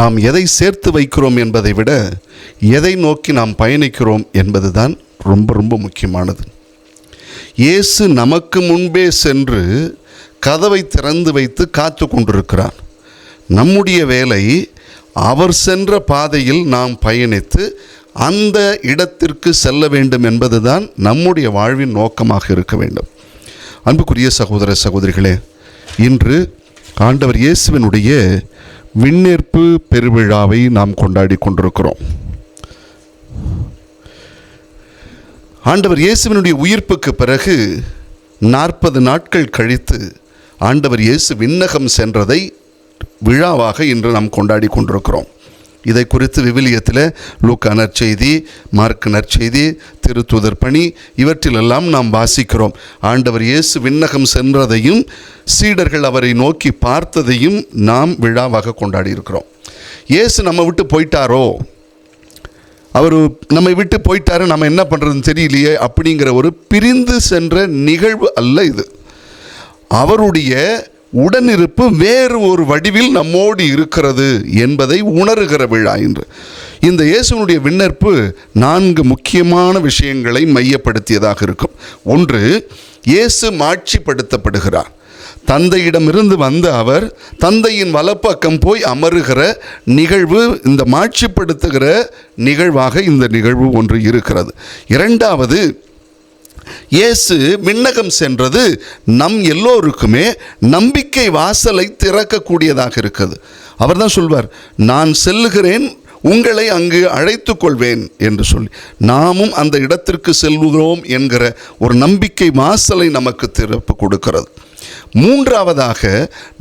நாம் எதை சேர்த்து வைக்கிறோம் என்பதை விட எதை நோக்கி நாம் பயணிக்கிறோம் என்பது தான் ரொம்ப ரொம்ப முக்கியமானது. இயேசு நமக்கு முன்பே சென்று கதவை திறந்து வைத்து காத்து கொண்டிருக்கிறார். நம்முடைய வேலை அவர் சென்ற பாதையில் நாம் பயணித்து அந்த இடத்திற்கு செல்ல வேண்டும் என்பதுதான் நம்முடைய வாழ்வின் நோக்கமாக இருக்க வேண்டும். அன்புக்குரிய சகோதர சகோதரிகளே, இன்று ஆண்டவர் இயேசுவினுடைய விண்ணேற்பு பெருவிழாவை நாம் கொண்டாடி கொண்டிருக்கிறோம். ஆண்டவர் இயேசுவினுடைய உயிர்ப்புக்கு பிறகு 40 நாட்கள் கழித்து ஆண்டவர் இயேசு விண்ணகம் சென்றதை விழாவாக இன்று நாம் கொண்டாடி கொண்டிருக்கிறோம். இதை குறித்து விவிலியத்தில் லூக்கா நற்செய்தி, மார்க்கு நற்செய்தி, திருத்தூதர் பணி இவற்றிலெல்லாம் நாம் வாசிக்கிறோம். ஆண்டவர் இயேசு விண்ணகம் சென்றதையும் சீடர்கள் அவரை நோக்கி பார்த்ததையும் நாம் விழாவாக கொண்டாடி இருக்கிறோம். இயேசு நம்ம விட்டு போயிட்டாரோ, அவர் நம்மை விட்டு போயிட்டாரு, நம்ம என்ன பண்ணுறதுன்னு தெரியலையே அப்படிங்கிற ஒரு பிரிந்து சென்ற நிகழ்வு அல்ல இது. அவருடைய உடனிருப்பு வேறு ஒரு வடிவில் நம்மோடு இருக்கிறது என்பதை உணர்கிற விழா இன்று. இந்த இயேசுனுடைய விண்ணேற்பு 4 முக்கியமான விஷயங்களை மையப்படுத்தியதாக இருக்கும். ஒன்று, இயேசு மாட்சிப்படுத்தப்படுகிறார். தந்தையிடமிருந்து வந்த அவர் தந்தையின் வலப்பக்கம் போய் அமருகிற நிகழ்வு, இந்த மாட்சிப்படுத்துகிற நிகழ்வாக இந்த நிகழ்வு ஒன்று இருக்கிறது. இரண்டாவது, இயேசு விண்ணகம் சென்றது நம் எல்லோருக்குமே நம்பிக்கை வாசலை திறக்கக்கூடியதாக இருக்குது. அவர் தான் சொல்வார், நான் செல்லுகிறேன், உங்களை அங்கு அழைத்து கொள்வேன் என்று சொல்லி நாமும் அந்த இடத்திற்கு செல்கிறோம் என்கிற ஒரு நம்பிக்கை வாசலை நமக்கு திறப்பு கொடுக்கிறது. மூன்றாவதாக,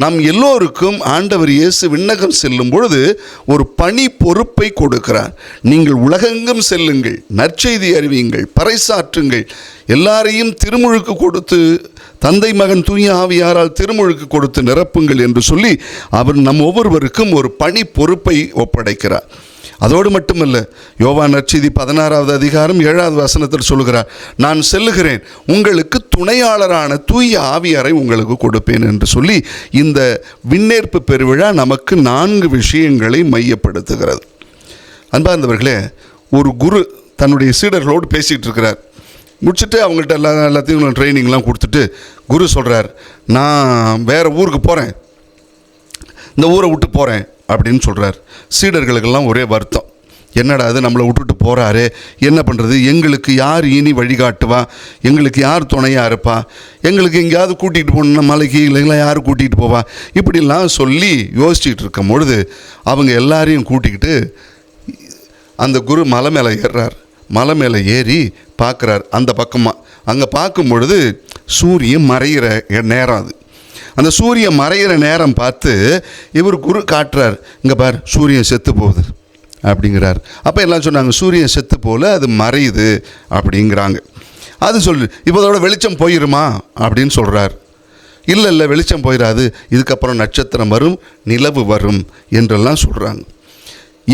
நம் எல்லோருக்கும் ஆண்டவர் இயேசு விண்ணகம் செல்லும் பொழுது ஒரு பணி பொறுப்பை கொடுக்கிறார். நீங்கள் உலகெங்கும் செல்லுங்கள், நற்செய்தி அறிவியுங்கள், பறைசாற்றுங்கள், எல்லாரையும் திருமுழுக்கு கொடுத்து தந்தை மகன் தூய ஆவியாரால் திருமுழுக்கு கொடுத்து நிரப்புங்கள் என்று சொல்லி அவர் நம் ஒவ்வொருவருக்கும் ஒரு பணி பொறுப்பை ஒப்படைக்கிறார். அதோடு மட்டுமல்ல, யோவான் நற்செய்தி 16வது அதிகாரம் 7வது வசனத்தில் சொல்கிறார், நான் செல்லுகிறேன், உங்களுக்கு துணையாளரான தூய ஆவியாரை உங்களுக்கு கொடுப்பேன் என்று சொல்லி இந்த விண்ணேற்பு பெருவிழா நமக்கு 4 விஷயங்களை மையப்படுத்துகிறது. அன்பார்ந்தவர்களே, ஒரு குரு தன்னுடைய சீடர்களோடு பேசிகிட்டு இருக்கிறார். முடிச்சுட்டு அவங்கள்ட்ட எல்லாத்தையும் ட்ரைனிங்லாம் கொடுத்துட்டு குரு சொல்கிறார், நான் வேறு ஊருக்கு போகிறேன், இந்த ஊரை விட்டு போகிறேன் அப்படின்னு சொல்கிறார். சீடர்களுக்கெல்லாம் ஒரே வருத்தம், என்னடா அது நம்மளை விட்டுட்டு போகிறாரு, என்ன பண்ணுறது, எங்களுக்கு யார் இனி வழிகாட்டுவா, எங்களுக்கு யார் துணையாக இருப்பா, எங்களுக்கு எங்கேயாவது கூட்டிகிட்டு போகணுன்னா மலைக்கு இல்லைங்களா யார் கூட்டிகிட்டு போவா, இப்படிலாம் சொல்லி யோசிச்சுட்டு இருக்கும் பொழுது அவங்க எல்லாரையும் கூட்டிக்கிட்டு அந்த குரு மலை மேலே ஏறுறார். மலை மேலே ஏறி பார்க்குறார் அந்த பக்கமாக. அங்கே பார்க்கும் பொழுது சூரியன் மறைகிற நேரம் அது. அந்த சூரியன் மறைகிற நேரம் பார்த்து இவர் குரு காட்டுறார், இங்கே பார் சூரியன் செத்து போகுது அப்படிங்கிறார். அப்போ எல்லாம் சொன்னாங்க, சூரியன் செத்து போல, அது மறையுது அப்படிங்கிறாங்க. அது சொல்லு, இப்போ அதோட வெளிச்சம் போயிருமா அப்படின்னு சொல்கிறார். இல்லை வெளிச்சம் போயிடாது, இதுக்கப்புறம் நட்சத்திரம் வரும், நிலவு வரும் என்றெல்லாம் சொல்கிறாங்க.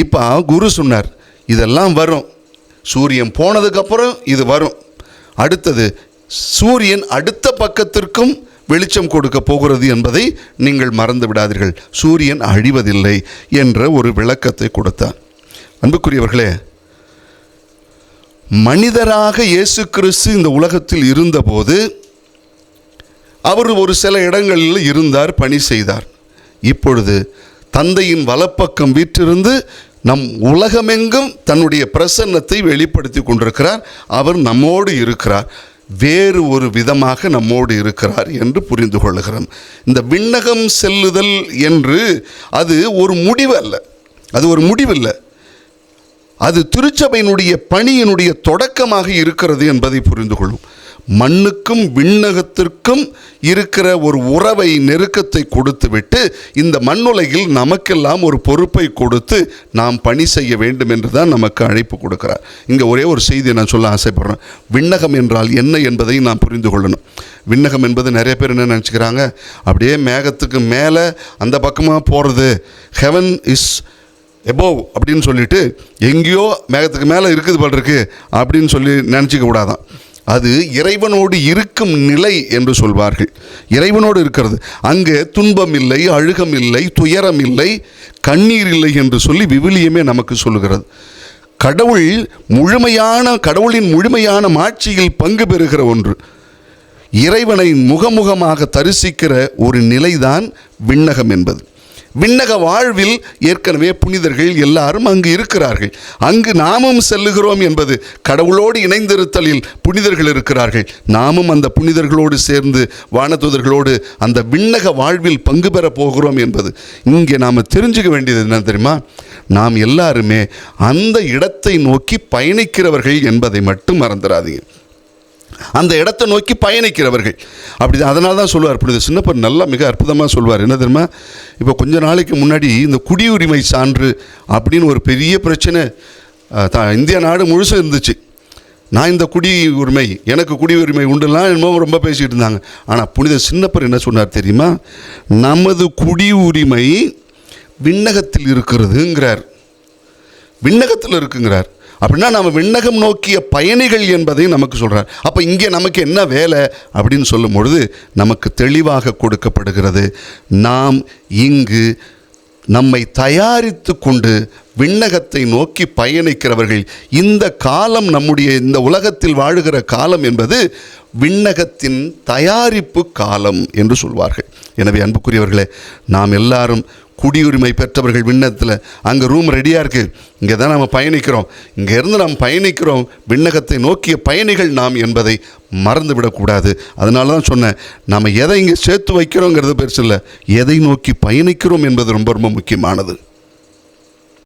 இப்போ குரு சொன்னார், இதெல்லாம் வரும், சூரியன் போனதுக்கப்புறம் இது வரும், அடுத்தது சூரியன் அடுத்த பக்கத்திற்கும் வெளிச்சம் கொடுக்க போகிறது என்பதை நீங்கள் மறந்து விடாதீர்கள், சூரியன் அழிவதில்லை என்ற ஒரு விளக்கத்தை கொடுத்தார். அன்புக்குரியவர்களே, மனிதராக இயேசு கிறிஸ்து இந்த உலகத்தில் இருந்தபோது அவர் ஒரு சில இடங்களில் இருந்தார், பணி செய்தார். இப்பொழுது தந்தையின் வலப்பக்கம் வீற்றிருந்து நம் உலகமெங்கும் தன்னுடைய பிரசன்னத்தை வெளிப்படுத்தி கொண்டிருக்கிறார். அவர் நம்மோடு இருக்கிறார், வேறு ஒரு விதமாக நம்மோடு இருக்கிறார் என்று புரிந்து கொள்கிறோம். இந்த விண்ணகம் செல்லுதல் என்று அது ஒரு முடிவு அல்ல, அது ஒரு முடிவில்லை, அது திருச்சபையினுடைய பணியினுடைய தொடக்கமாக இருக்கிறது என்பதை புரிந்து கொள்ளும். மண்ணுக்கும் விண்ணகத்திற்கும் இருக்கிற ஒரு உறவை, நெருக்கத்தை கொடுத்துவிட்டு இந்த மண்ணுலகில் நமக்கெல்லாம் ஒரு பொறுப்பை கொடுத்து நாம் பணி செய்ய வேண்டும் என்று தான் நமக்கு அழைப்பு கொடுக்கிறார். இங்கே ஒரே ஒரு செய்தியை நான் சொல்ல ஆசைப்படுறேன். விண்ணகம் என்றால் என்ன என்பதை நான் புரிந்து கொள்ளணும். விண்ணகம் என்பது நிறைய பேர் என்ன நினச்சிக்கிறாங்க, அப்படியே மேகத்துக்கு மேலே அந்த பக்கமாக போகிறது, ஹெவன் இஸ் எபோவ் அப்படின்னு சொல்லிட்டு எங்கேயோ மேகத்துக்கு மேலே இருக்குது போல் இருக்குது அப்படின்னு சொல்லி நினச்சிக்க கூடாதான். அது இறைவனோடு இருக்கும் நிலை என்று சொல்வார்கள். இறைவனோடு இருக்கிறது. அங்கே துன்பம் இல்லை, அழுகம் இல்லை, துயரம் இல்லை, கண்ணீர் இல்லை என்று சொல்லி விவிலியமே நமக்கு சொல்லுகிறது. கடவுளின் முழுமையான மாட்சியில் பங்கு பெறுகிற ஒன்று, இறைவனை முகமுகமாக தரிசிக்கிற ஒரு நிலைதான் விண்ணகம் என்பது. விண்ணக வாழ்வில் ஏற்கனவே புனிதர்கள் எல்லாரும் அங்கு இருக்கிறார்கள். அங்கு நாமும் செல்லுகிறோம் என்பது, கடவுளோடு இணைந்திருத்தலில் புனிதர்கள் இருக்கிறார்கள். நாமும் அந்த புனிதர்களோடு சேர்ந்து வானதூதர்களோடு அந்த விண்ணக வாழ்வில் பங்கு பெற போகிறோம் என்பது. இங்கே நாம் தெரிஞ்சுக்க வேண்டியது என்ன தெரியுமா? நாம் எல்லாருமே அந்த இடத்தை நோக்கி பயணிக்கிறவர்கள் என்பதை மட்டும் மறந்துடாதீங்க. அந்த இடத்தை நோக்கி பயணிக்கிறவர்கள். அப்படி அதனால தான் சொல்லுவார் புனித சின்னப்பர், நல்லா மிக அற்புதமாக சொல்வார். என்ன தெரியுமா? இப்போ கொஞ்ச நாளைக்கு முன்னாடி இந்த குடியுரிமை சான்று அப்படின்னு ஒரு பெரிய பிரச்சனை இந்தியா நாடு முழுசும் இருந்துச்சு. நான் இந்த எனக்கு குடியுரிமை உண்டுலாம் என்னமோ ரொம்ப பேசிகிட்டு இருந்தாங்க. ஆனால் புனித சின்னப்பர் என்ன சொன்னார் தெரியுமா? நமது குடியுரிமை விண்ணகத்தில் இருக்கிறதுங்கிறார். விண்ணகத்தில் இருக்குங்கிறார். அப்படின்னா நம்ம விண்ணகம் நோக்கிய பயணிகள் என்பதை நமக்கு சொல்கிறார். அப்போ இங்கே நமக்கு என்ன வேலை அப்படின்னு சொல்லும் பொழுது நமக்கு தெளிவாக கொடுக்கப்படுகிறது. நாம் இங்கு நம்மை தயாரித்து கொண்டு விண்ணகத்தை நோக்கி பயணிக்கிறவர்கள். இந்த காலம், நம்முடைய இந்த உலகத்தில் வாழுகிற காலம் என்பது விண்ணகத்தின் தயாரிப்பு காலம் என்று சொல்வார்கள். எனவே அன்புக்குரியவர்களே, நாம் எல்லாரும் குடியுரிமை பெற்றவர்கள். விண்ணகத்தில் அங்கே ரூம் ரெடியாக இருக்குது. இங்கே தான் நம்ம பயணிக்கிறோம். இங்கேருந்து நாம் பயணிக்கிறோம். விண்ணகத்தை நோக்கிய பயணிகள் நாம் என்பதை மறந்துவிடக்கூடாது. அதனால தான் சொன்னேன், நாம் எதை இங்கே சேர்த்து வைக்கிறோங்கிறது பெருசு இல்லை, எதை நோக்கி பயணிக்கிறோம் என்பது ரொம்ப ரொம்ப முக்கியமானது.